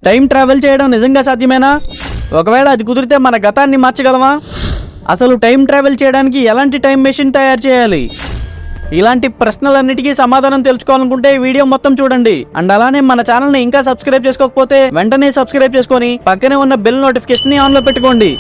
Time travel చేయడం నిజంగా సాధ్యమేనా? ఒకవేళ అది కుదిరితే మన గతాన్ని మార్చగలమా? అసలు టైం ట్రావెల్ చేయడానికి ఎలాంటి టైం మెషిన్ తయారు చేయాలి? ఇలాంటి ప్రశ్నలన్నిటికీ సమాధానం తెలుసుకోవాలనుకుంటే వీడియో మొత్తం చూడండి. అండ్ అలానే మన ఛానల్ ని ఇంకా సబ్స్క్రైబ్ చేసుకోకపోతే వెంటనే సబ్స్క్రైబ్ చేసుకొని పక్కనే ఉన్న బెల్ నోటిఫికేషన్ ని ఆన్ లో పెట్టుకోండి.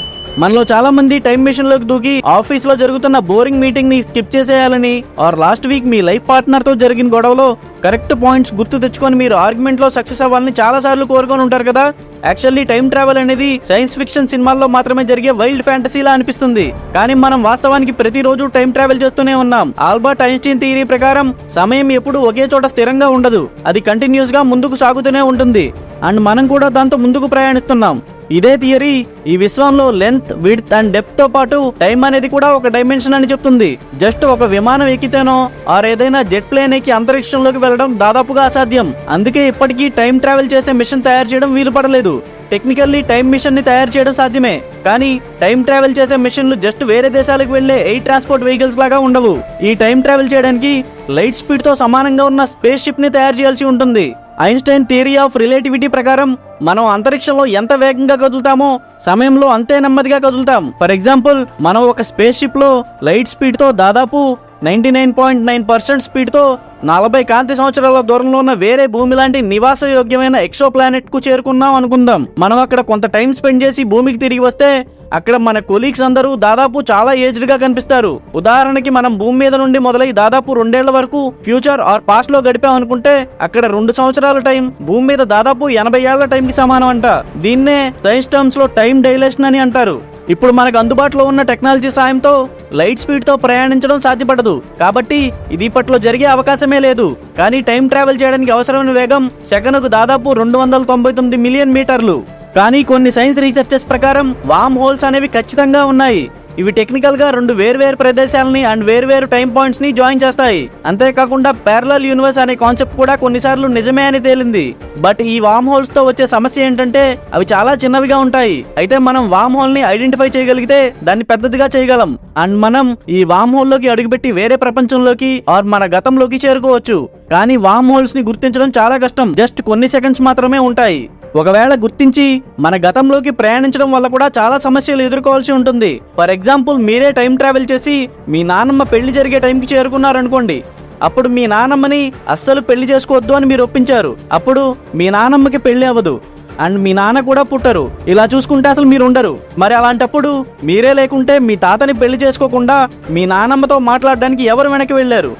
మనలో చాలా మంది టైం మెషిన్ లోకి దూకి ఆఫీస్ లో జరుగుతున్న బోరింగ్ మీటింగ్ ని స్కిప్ చేసేయాలని, ఆర్ లాస్ట్ వీక్ మీ లైఫ్ పార్ట్నర్ తో జరిగిన గొడవలో కరెక్ట్ పాయింట్స్ గుర్తు తెచ్చుకొని మీరు ఆర్గ్యుమెంట్ లో సక్సెస్ అవ్వాలని చాలా సార్లు కోరుకొని ఉంటారు కదా. యాక్చువల్లీ టైం ట్రావెల్ అనేది సైన్స్ ఫిక్షన్ సినిమాల్లో మాత్రమే జరిగే వైల్డ్ ఫ్యాంటసీలా అనిపిస్తుంది. కానీ మనం వాస్తవానికి ప్రతిరోజు టైం ట్రావెల్ చేస్తూనే ఉన్నాం. ఆల్బర్ట్ ఐన్స్టీన్ థియరీ ప్రకారం సమయం ఎప్పుడు ఒకే చోట స్థిరంగా ఉండదు, అది కంటిన్యూస్ గా ముందుకు సాగుతూనే ఉంటుంది. అండ్ మనం కూడా దాంతో ముందుకు ప్రయాణిస్తున్నాం. ఇదే థియరీ ఈ విశ్వంలో లెంత్, విడ్త్ అండ్ డెప్త్ తో పాటు టైం అనేది కూడా ఒక డైమెన్షన్ అని చెప్తుంది. జస్ట్ ఒక విమానం ఎక్కితేనో ఆర్ ఏదైనా జెట్ ప్లేన్ ఎక్కి అంతరిక్షంలోకి వెళ్ళడం దాదాపుగా అసాధ్యం. అందుకే ఇప్పటికీ టైం ట్రావెల్ చేసే మిషన్ తయారు చేయడం వీలు పడలేదు. టెక్నికల్లీ టైం మిషన్ ని తయారు చేయడం సాధ్యమే, కానీ టైం ట్రావెల్ చేసే మిషన్లు జస్ట్ వేరే దేశాలకు వెళ్లే ఎయిర్ ట్రాన్స్పోర్ట్ వెహికల్స్ లాగా ఉండవు. ఈ టైం ట్రావెల్ చేయడానికి లైట్ స్పీడ్ తో సమానంగా ఉన్న స్పేస్ షిప్ ని తయారు చేయాల్సి ఉంటుంది. ఐన్స్టైన్ థియరీ ఆఫ్ రిలేటివిటీ ప్రకారం మనం అంతరిక్షంలో ఎంత వేగంగా కదులుతామో సమయంలో అంతే నెమ్మదిగా కదులుతాం. ఫర్ ఎగ్జాంపుల్, మనం ఒక స్పేస్ షిప్ లో లైట్ స్పీడ్ తో దాదాపు 99.9% స్పీడ్ తో 40 కాంతి సంవత్సరాల దూరంలో ఉన్న వేరే భూమి లాంటి నివాస యోగ్యమైన ఎక్సో ప్లానెట్ కు చేరుకున్నాం అనుకుందాం. మనం అక్కడ కొంత టైం స్పెండ్ చేసి భూమికి తిరిగి వస్తే అక్కడ మన కొలీగ్స్ అందరూ దాదాపు చాలా ఏజ్డ్ గా కనిపిస్తారు. ఉదాహరణకి మనం భూమి మీద నుండి మొదలై దాదాపు 2 ఏళ్ల వరకు ఫ్యూచర్ ఆర్ పాస్ట్ లో గడిపాం అనుకుంటే అక్కడ 2 సంవత్సరాల టైం భూమి మీద దాదాపు 80 ఏళ్ల టైం కి సమానం అంట. దీన్నే సైన్స్ టర్మ్స్ లో టైం డైలేషన్ అని అంటారు. ఇప్పుడు మనకు అందుబాటులో ఉన్న టెక్నాలజీ సాయంతో లైట్ స్పీడ్ తో ప్రయాణించడం సాధ్యపడదు, కాబట్టి ఇది ఇప్పట్లో జరిగే అవకాశమే లేదు. కానీ టైం ట్రావెల్ చేయడానికి అవసరమైన వేగం సెకనుకు దాదాపు 299 మిలియన్ మీటర్లు. కానీ కొన్ని సైన్స్ రీసెర్చర్స్ ప్రకారం వామ్ హోల్స్ అనేవి ఖచ్చితంగా ఉన్నాయి. ఇవి టెక్నికల్ గా 2 వేర్వేరు ప్రదేశాలని అండ్ వేర్వేరు టైం పాయింట్స్ ని జాయిన్ చేస్తాయి. అంతేకాకుండా ప్యారలల్ యూనివర్స్ అనే కాన్సెప్ట్ కూడా కొన్నిసార్లు నిజమే అని తేలింది. బట్ ఈ వామ్ హోల్స్ తో వచ్చే సమస్య ఏంటంటే అవి చాలా చిన్నవిగా ఉంటాయి. అయితే మనం వామ్ హోల్ ని ఐడెంటిఫై చేయగలిగితే దాన్ని పెద్దదిగా చేయగలం. అండ్ మనం ఈ వామ్ హోల్ లోకి అడుగుపెట్టి వేరే ప్రపంచంలోకి ఆర్ మన గతంలోకి చేరుకోవచ్చు. కానీ వామ్ హోల్స్ ని గుర్తించడం చాలా కష్టం, జస్ట్ కొన్ని సెకండ్స్ మాత్రమే ఉంటాయి. ఒకవేళ గుర్తించి మన గతంలోకి ప్రయాణించడం వల్ల కూడా చాలా సమస్యలు ఎదుర్కోవాల్సి ఉంటుంది. ఫర్ ఎగ్జాంపుల్, మీరే టైం ట్రావెల్ చేసి మీ నాన్నమ్మ పెళ్లి జరిగే టైంకి చేరుకున్నారనుకోండి. అప్పుడు మీ నాన్నమ్మని అస్సలు పెళ్లి చేసుకోవద్దు అని మీరు ఒప్పించారు. అప్పుడు మీ నాన్నమ్మకి పెళ్లి అవ్వదు అండ్ మీ నాన్న కూడా పుట్టరు. ఇలా చూసుకుంటే అసలు మీరు ఉండరు. మరి అలాంటప్పుడు మీరే లేకుంటే మీ తాతని పెళ్లి చేసుకోకుండా మీ నాన్నమ్మతో మాట్లాడడానికి ఎవరు వెనక్కి వెళ్ళారు?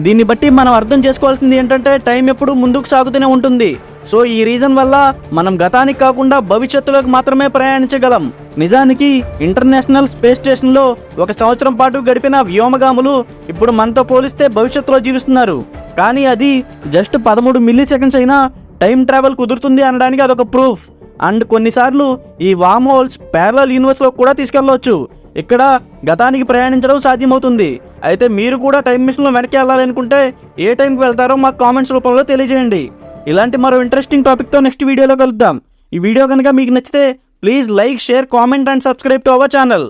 దీన్ని బట్టి మనం అర్థం చేసుకోవాల్సింది ఏంటంటే టైం ఎప్పుడు ముందుకు సాగుతూనే ఉంటుంది. సో ఈ రీజన్ వల్ల మనం గతానికి కాకుండా భవిష్యత్తులోకి మాత్రమే ప్రయాణించగలం. నిజానికి ఇంటర్నేషనల్ స్పేస్ స్టేషన్ లో 1 సంవత్సరం పాటు గడిపిన వ్యోమగాములు ఇప్పుడు మనతో పోలిస్తే భవిష్యత్తులో జీవిస్తున్నారు. కానీ అది జస్ట్ 13 మిల్లీ సెకండ్స్ అయినా టైం ట్రావెల్ కుదురుతుంది అనడానికి అదొక ప్రూఫ్. అండ్ కొన్నిసార్లు ఈ వామ్ హోల్స్ ప్యారలల్ యూనివర్స్ లో కూడా తీసుకెళ్లవచ్చు. ఇక్కడ గతానికి ప్రయాణించడం సాధ్యమవుతుంది. అయితే మీరు కూడా టైం మిషన్ లో వెనక్కి వెళ్ళాలనుకుంటే ఏ టైంకి వెళ్తారో మాకు కామెంట్స్ రూపంలో తెలియజేయండి. ఇలాంటి మరో ఇంట్రెస్టింగ్ టాపిక్తో నెక్స్ట్ వీడియోలో కలుద్దాం. ఈ వీడియో కనుక మీకు నచ్చితే please like, share, comment and subscribe to our channel.